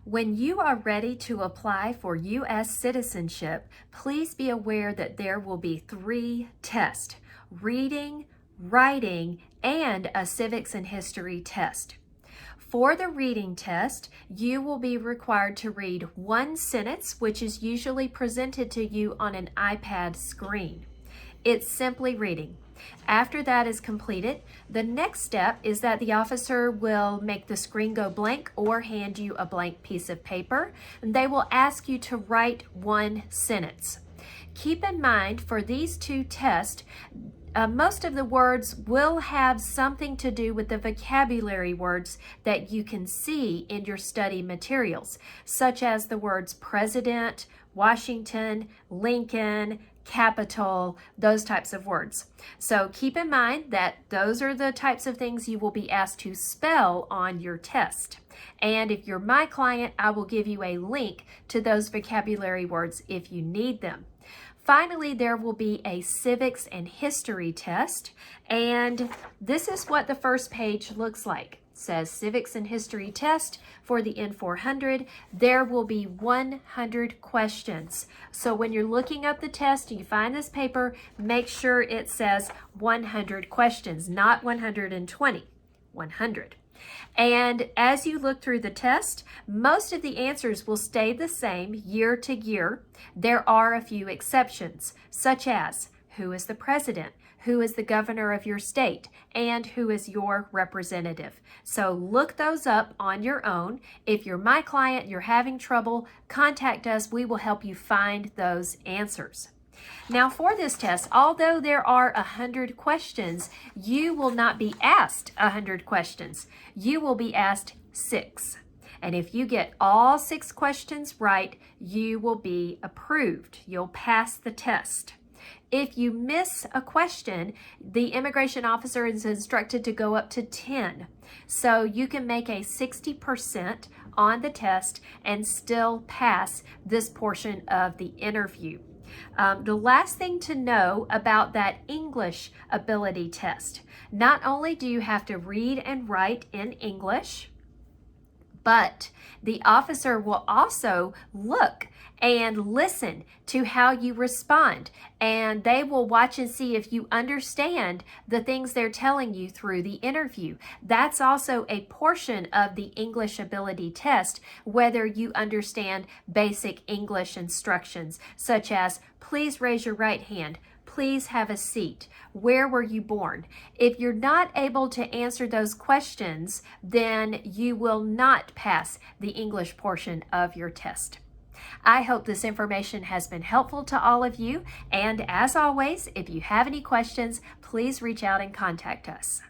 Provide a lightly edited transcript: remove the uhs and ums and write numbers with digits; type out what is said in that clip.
When you are ready to apply for U.S. citizenship, please be aware that there will be 3 tests: reading, writing, and a civics and history test. For the reading test, you will be required to read 1 sentence, which is usually presented to you on an iPad screen. It's simply reading. After that is completed, the next step is that the officer will make the screen go blank or hand you a blank piece of paper. They will ask you to write 1 sentence. Keep in mind, for these 2 tests, most of the words will have something to do with the vocabulary words that you can see in your study materials, such as the words president, Washington, Lincoln, Capitol, those types of words. So keep in mind that those are the types of things you will be asked to spell on your test. And if you're my client, I will give you a link to those vocabulary words if you need them. Finally, there will be a civics and history test, and this is what the first page looks like. It says civics and history test for the N400. There will be 100 questions. So when you're looking up the test and you find this paper, make sure it says 100 questions, not 120, 100. And as you look through the test, most of the answers will stay the same year to year. There are a few exceptions, such as who is the president, who is the governor of your state, and who is your representative. So look those up on your own. If you're my client, you're having trouble, contact us. We will help you find those answers. Now for this test, although there are 100 questions, you will not be asked 100 questions. You will be asked 6. And if you get all 6 questions right, you will be approved. You'll pass the test. If you miss a question, the immigration officer is instructed to go up to 10. So you can make a 60% on the test and still pass this portion of the interview. The last thing to know about that English ability test, not only do you have to read and write in English, but the officer will also look and listen to how you respond, and they will watch and see if you understand the things they're telling you through the interview. That's also a portion of the English ability test, whether you understand basic English instructions, such as please raise your right hand, please have a seat, where were you born? If you're not able to answer those questions, then you will not pass the English portion of your test. I hope this information has been helpful to all of you, and as always, if you have any questions, please reach out and contact us.